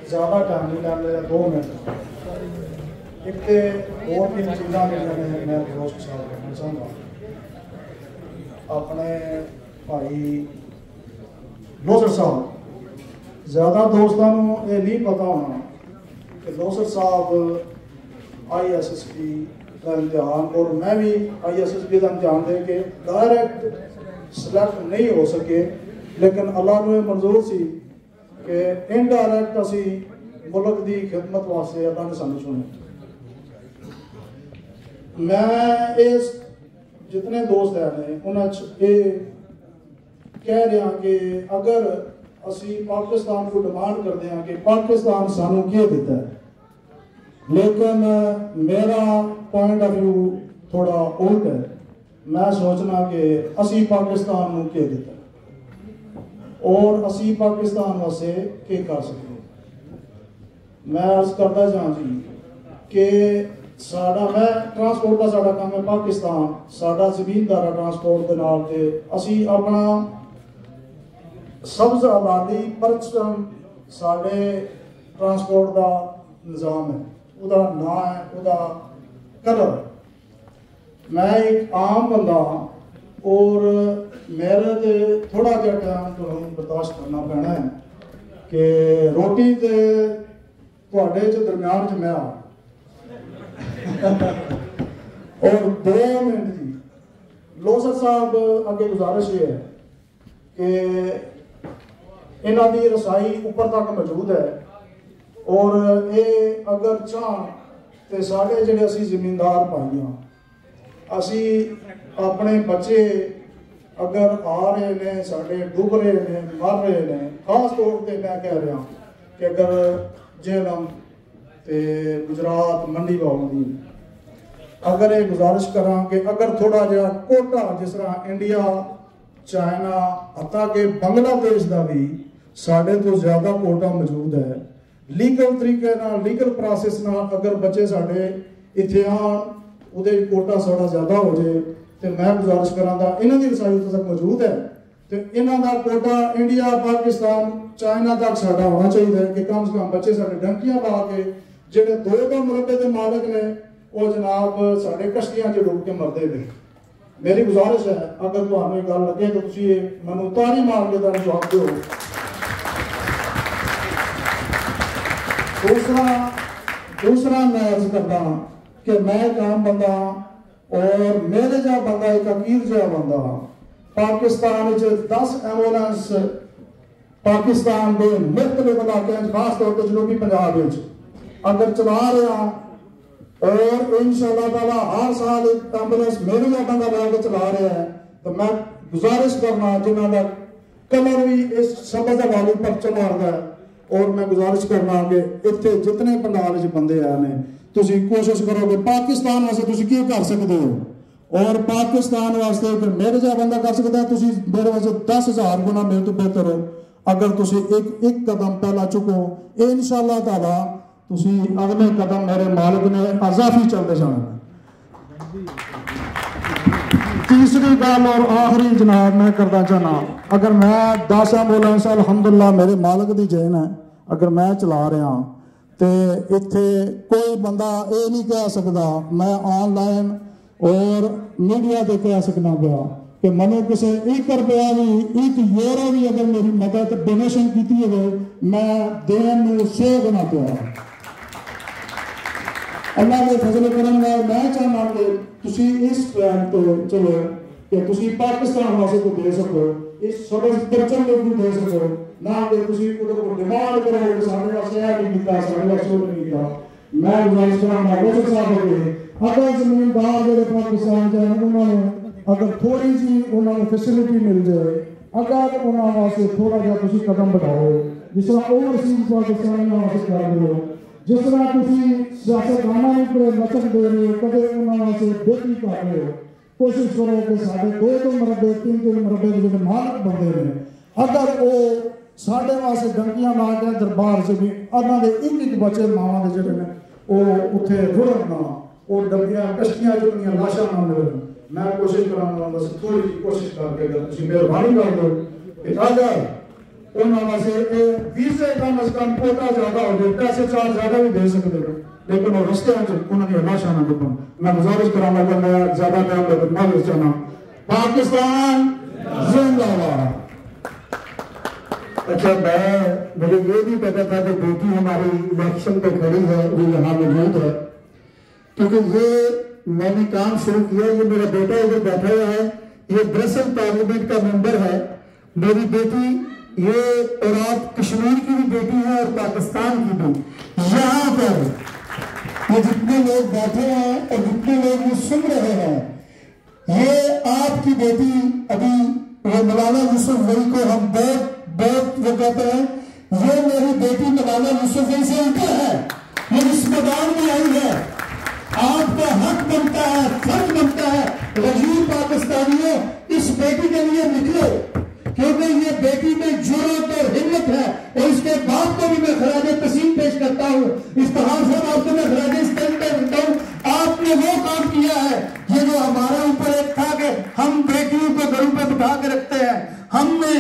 ज़्यादा टाइम नहीं लैंदे 2 मिनट एक तो 2-3 चीज़ां ने मैं दोस्त साहब कहना चाहूँगा अपने भाई लोसर साहब ज़्यादा दोस्तों ये नहीं पता होना कि लोसर साहब ISSB का इम्तिहान और मैं भी ISSB का इम्तिहान दे के डायरैक्ट सिलेक्ट नहीं हो सके लेकिन अल्लाह ने मंजूर सी कि इनडायरैक्ट असी मुल्क की खिदमत वास्ते अल्लाह ने सानू चुने। मैं इस जितने दोस्त हैं उन्हें ये कह रहा कि अगर असी पाकिस्तान को डिमांड करते हैं कि पाकिस्तान सानू क्या देता है लेकिन मेरा पॉइंट ऑफ व्यू थोड़ा उल्ट है। मैं सोचना कि असी पाकिस्तान को क्या देता है और असी पाकिस्तान वास्ते क्या कर सकते। मैं अर्ज करता जा जी कि साडा मैं ट्रांसपोर्ट का साडा काम है पाकिस्तान साडा जमीनदारा ट्रांसपोर्ट के नाल ते असी अपना सब्ज आबादी परचम साडे ट्रांसपोर्ट का निज़ाम है उदा ना है उदा कलर। मैं एक आम बंदा और मेरे ते थोड़ा जहा टाइम तो बर्दाश्त करना पैना है कि रोटी ते तुहाडे च दरम्यान च मैं आ और 2 मिनट जी लोसर साहब अगे गुजारिश ये है कि इन्हां दी रसाई ऊपर तक मौजूद है और ये अगर चाह तो साढ़े जेडे असी जमींदार भाइयां असी अपने बच्चे अगर आ रहे हैं साढ़े डूब रहे हैं मर रहे हैं खास तौर पर मैं कह रहा कि अगर जेहलम ते गुजरात मंडी पाउंदी अगर ये गुजारिश करा कि अगर थोड़ा जहा कोटा जिस तरह इंडिया चाइना हत्ता के बांग्लादेश का भी साढ़े तो ज़्यादा कोटा मौजूद है लीगल तरीके लीगल प्रोसेस अगर बच्चे साढ़े इत्थे आन उहदे कोटा साढ़ा ज़्यादा हो जाए तो मैं गुजारिश करांगा इन्हां दी रसाई उत्थे तक मौजूद है तो इन्हां दा कोटा इंडिया पाकिस्तान चाइना तक साढ़ा होना चाहिए कि कम से कम बच्चे साढ़े डंकियां पा के जेडे 2 मुरब्बे के मालिक ने वो जनाब साढ़े कश्तियां च डूब के मरते हैं। मेरी गुजारिश है अगर तुहानू गल लगे तो तुसीं मैनूं ताड़ी मार के जवाब दो। दूसरा मैं अर्ज करता कि मैं एक आम बंदा और मेरे जहा बंदा एक अकीर जहा बंदा पाकिस्तान 10 एम्बुलेंस पाकिस्तान के मुख्तलिफ इलाकों खास तौर पर जनूबी पंजाब अगर चला रहा और इंशाअल्लाह ताला हर साल एक एम्बुलेंस मेरे जहा बंदा लैके चला रहा है तो मैं गुजारिश करना जिन्हों का कलर भी इस शब्द का वाली परचा मारता है और मैं गुजारिश करना कि इतने जितने पंडाल बंदे आए हैं तुसी कोशिश करो कि पाकिस्तान वास्ते तुसी क्या कर सकते हो और पाकिस्तान वास्ते मेरे जहा बंदा कर सकता है तुसी मेरे वास्ते 10,000 गुना मेरे तो बेहतर हो अगर तुसी एक कदम पहला चुको इंशाअल्लाह ताला तुसी अगले कदम मेरे मालिक ने अजाफी चलते जाना। तीसरी गल और आखिरी जनाब मैं करना चाहना अगर मैं 10 एम्बुलेंस अल्हम्दुलिल्लाह मेरे मालिक की जैन है अगर मैं चला रहा तो इत्थे कोई बंदा ये नहीं कह सकता मैं ऑनलाइन और मीडिया से कह सकना पाया कि मैंने किसी 1 रुपया भी 1 यूरो भी अगर मेरी मदद डोनेशन की हो मैं देन में 100 गुना पाया। अल्लाह के फजल करम नाल मैं चाहना कि तुसी इस प्लान तो चलो कि तुसी पाकिस्तान वास्ते को दे सको इस सबसे परचम लोग दे सको ना कि तुसी को डिमांड करो कि सारे वास्ते है नहीं कीता सारे वास्ते नहीं कीता। मैं गुजारिश करांगा डॉक्टर साहब के अगर जमींदार जेडे पाकिस्तान च उन्होंने अगर थोड़ी सी उन्होंने फैसिलिटी मिल जाए अगर उन्होंने वास्ते थोड़ा जहा तुसी कदम बढ़ाओ जिस तरह ओवरसीज पाकिस्तान वास्ते कर रहे हो जिस तरह तुसी सियासतदाना को लचक दे रहे हो कदे उन्होंने से बेटी कर रहे हो कोशिश करो कि साढ़े 2 मुरब्बे 3 मुरब्बे के जो मालिक बंदे ने अगर वो साढ़े वास्ते डंकियां ला के दरबार से भी उन्होंने एक बच्चे मावां के जोड़े ने वो उत्थे रुड़न ना वो डबियां कश्तियां जुड़ियां लाशा ना मिलन। मैं कोशिश करांगा बस थोड़ी सी कोशिश करके अगर तुसी मेहरबानी कर दो उन्होंने से वीजे कम अज कम कोटा ज्यादा हो गए, पैसे चार्ज ज्यादा भी दे सकते हो, लेकिन वो रस्ते उन्होंने हलाशा ना दुकान। मैं गुजारिश कराऊंगा कि मैं ज्यादा टाइम लेकर ना वेस्ट जाना। पाकिस्तान जिंदाबाद। अच्छा, मुझे ये भी पता था कि बेटी हमारी इलेक्शन पे खड़ी है, वो यहाँ मौजूद है, क्योंकि ये मैंने काम शुरू किया। ये मेरा बेटा इधर बैठा हुआ है, ये ब्रसेल पार्लियामेंट का मेंबर है। मेरी बेटी ये, और आप कश्मीर की भी बेटी है और पाकिस्तान की भी। यहाँ पर ये जितने लोग बैठे हैं और जितने लोग ये सुन रहे हैं, ये आपकी बेटी। अभी वो मौलाना यूसुफजई को हम बहुत वो कहते हैं, ये मेरी बेटी मौलाना यूसुफजई से ऊपर है, ये इस मैदान में आई है। आपका हक बनता है, फर्ज बनता है, गरीब पाकिस्तानियों इस बेटी के लिए निकलो, क्योंकि ये बेटी में जुर्रत और हिम्मत है। और इसके बाप को भी मैं खराज तस्लीम पेश करता हूँ। इफ्तिखार साहब आपको मैं खराज तस्लीम पेश करता हूँ। आपने वो काम किया है, ये जो हमारे ऊपर एक था कि हम बेटियों को घरों पर बिठा के रखते हैं, हमने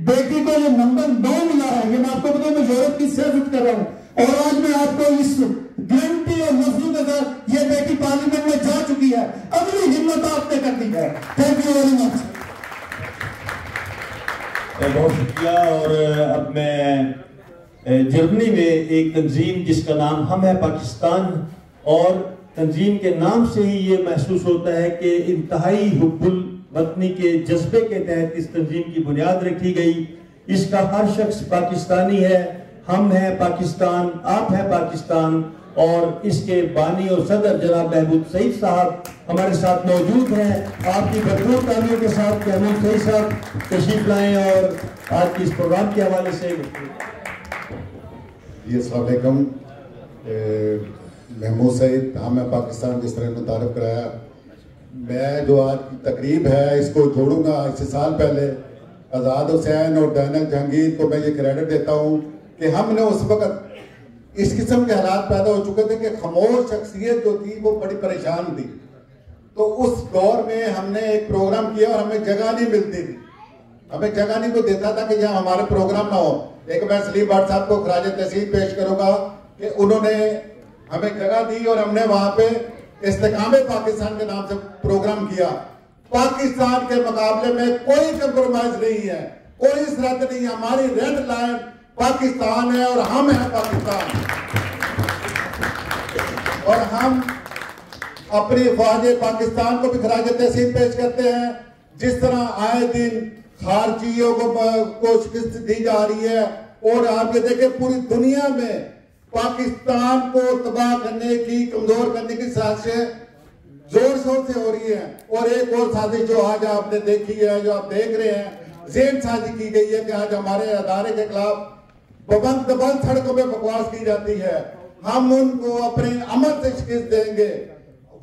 बेटी को ये नंबर 9 मिला है। ये मैं आपको बताऊं, मैं यूरोप की सियासत कर रहा हूँ, और आज मैं आपको इस गारंटी और लफ्जों के साथ ये बेटी पार्लियामेंट में जा चुकी है। अगली हिम्मत आपने कर दी है। Thank you very much. बहुत शुक्रिया। और अब मैं जर्मनी में एक तंजीम जिसका नाम हम है पाकिस्तान, और तंजीम के नाम से ही ये महसूस होता है कि इंतहाई हुब्बुल वतनी के जज्बे के तहत इस तंजीम की बुनियाद रखी गई। इसका हर शख्स पाकिस्तानी है, हम हैं पाकिस्तान, आप हैं पाकिस्तान। और इसके बानी और सदर जनाब महमूद सईद साहब हमारे साथ मौजूद हैं। आपकी भरपूर तालियों के साथ महमूद सईद साहब तशरीफ लाएं और आज के इस प्रोग्राम के हवाले से। जी अस्सलाम वालेकुम। महमूद सईद, हम हैं पाकिस्तान, जिस तरह मुतारफ कराया। मैं जो आज की तकरीब है इसको जोड़ूंगा। इससे साल पहले आज़ाद हुसैन और दैनिक जहांगीर को मैं ये क्रेडिट देता हूँ कि हमने उस वक्त इस किस्म के हालात पैदा हो चुके थे कि खामोश शख्सियत जो थी वो बड़ी परेशान थी। तो उस दौर में हमने एक प्रोग्राम किया और हमें जगह नहीं मिलती थी, हमें जगह नहीं को देता था कि यहाँ हमारे प्रोग्राम ना हो। एक मैं सलीम भट्ट साहब को खराज तहसीन पेश करूंगा कि उन्होंने हमें जगह दी और हमने वहां पे इस्तेकामे पाकिस्तान के नाम से प्रोग्राम किया। पाकिस्तान के मुकाबले में कोई कंप्रोमाइज नहीं है, कोई शर्त नहीं है। हमारी रेड लाइन पाकिस्तान है और हम हैं पाकिस्तान। और हम अपनी फौज पाकिस्तान को भी खराज तहसीन पेश करते हैं। जिस तरह आए दिन खारजियों को शिकस्त दी जा रही है, और आप ये देखें पूरी दुनिया में पाकिस्तान को तबाह करने की, कमजोर करने की साजिशें जोर शोर से हो रही है। और एक और साजिश जो आज आपने देखी है, जो आप देख रहे हैं, जेन साजिश की गई है कि आज हमारे अदारे के खिलाफ बबंद सड़कों में बकवास की जाती है। हम उनको अपने अमल से शिकस्त देंगे।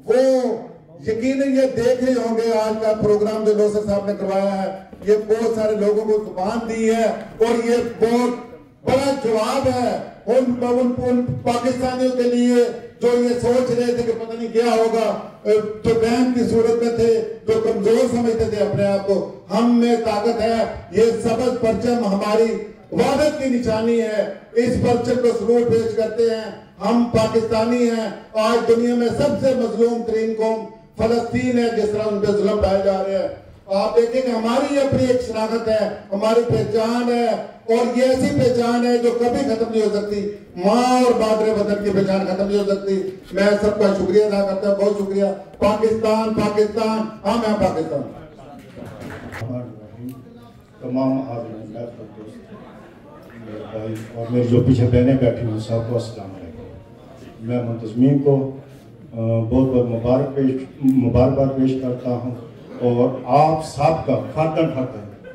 वो यकीनन ये देख रहे होंगे आज का प्रोग्राम जो लोसर साहब ने करवाया है, ये बहुत सारे लोगों को जुबान दी है और ये बहुत बड़ा जवाब है उन पाकिस्तानियों के लिए जो ये सोच रहे थे कि पता नहीं क्या होगा, जो बहन की सूरत में थे, जो कमजोर समझते थे अपने आप को। हम में ताकत है। ये सबज परचम हमारी वादत की निशानी है। इस परचम को सलूट पेश करते हैं। हम पाकिस्तानी हैं। आज दुनिया में सबसे मजलूम तरीन कौम फलस्तीन है, जिस तरह उन पर जुल्म ढाए जा रहे हैं। आप देखेंगे हमारी अपनी एक शनाख्त है, हमारी पहचान है, और ये ऐसी पहचान है जो कभी खत्म नहीं हो सकती। माँ और बादरे वतन की पहचान खत्म नहीं हो सकती। मैं सबका शुक्रिया अदा करता हूँ, बहुत शुक्रिया। पाकिस्तान पाकिस्तान, हम हैं पाकिस्तान। तमाम और मेरे जो पीछे बहनें बैठी हुई सबको अस्सलाम वालेकुम। मैं मुंतज़मीन को बहुत बहुत मुबारकबाद पेश करता हूँ, और आप सबका खर्दन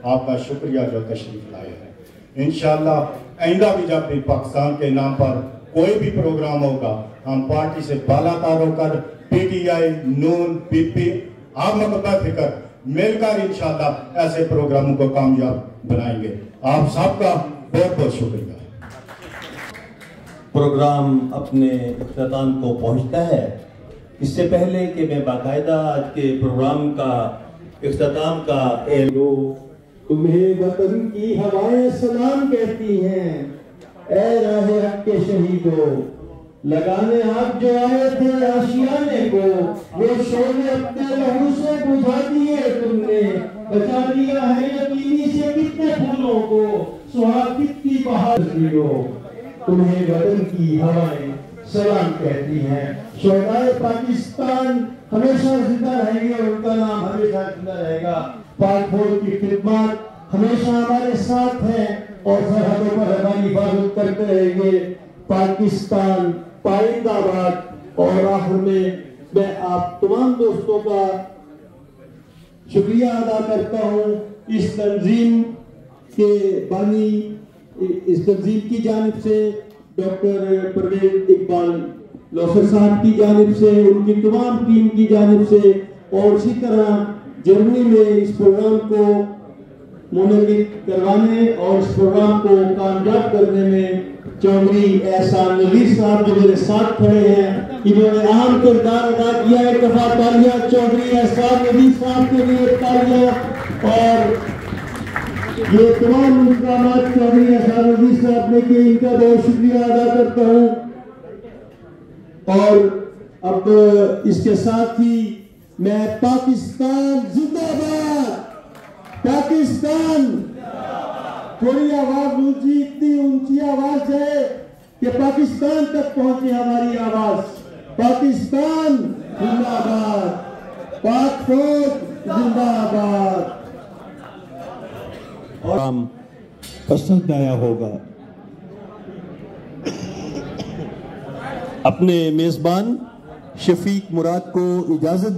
आपका शुक्रिया जो तशरीफ लाए हैं। इंशाअल्लाह आइंदा भी जब भी पाकिस्तान के नाम पर कोई भी प्रोग्राम होगा, हम पार्टी से बालातार होकर PTI, नून, PP, आप लोग बेफिक्र मिलकर इंशाअल्लाह ऐसे प्रोग्रामों को कामयाब बनाएंगे। आप सबका बहुत बहुत शुक्रिया। प्रोग्राम अपने इख्तिताम को पहुंचता है। इससे पहले कि मैं बाकायदा आज के प्रोग्राम का इख्तिताम का तुम्हें वतन की हवाएं सलाम कहती हैं, ऐ राहे हक के शहीदों। लगाने आप जो आए थे आशियाने को, वो शोले अपने लहू से बुझा दिए तुमने। बचा लिया है यकीनी से कितने फूलों को, सुहाग कितनी बहार दियो। तुम्हें वतन की हवाएं सलाम कहती हैं। शोहदाए पाकिस्तान हमेशा जिंदा रहेंगे और उनका नाम हमेशा जिंदा रहेगा। पाक फौज की खिदमत हमेशा हमारे साथ है और सरहदों पर हमारी हिफाजत करते रहेंगे। पाकिस्तान पाइंदाबाद। और आखिर में मैं आप तमाम दोस्तों का शुक्रिया अदा करता हूँ। इस तंजीम के बानी, इस तंजीम की जानिब से डॉक्टर परवेज इकबाल लोसर साहब की जानिब से, उनकी तमाम टीम की जानिब से, और इसी तरह जर्मनी में इस प्रोग्राम को मुनक्किद करवाने और इस प्रोग्राम को कामयाब करने में चौधरी एहसान नज़ीर साहब जो मेरे साथ खड़े हैं, इन्होंने अहम किरदार अदा किया है। एक दफा तालियां चौधरी एहसान नज़ीर साहब के लिए, तालियां। और ये तमाम इंतजाम चौधरी एहसान नज़ीर साहब ने किए, इनका बहुत शुक्रिया अदा करता हूँ। और अब इसके साथ ही मैं पाकिस्तान जिंदाबाद, पाकिस्तान, थोड़ी आवाज ऊंची, इतनी ऊंची आवाज है कि पाकिस्तान तक पहुंचे हमारी आवाज। पाकिस्तान जिंदाबाद, पाक फौज जिंदाबाद। और हम पसंद आया होगा। अपने मेजबान शफीक मुराद को इजाजत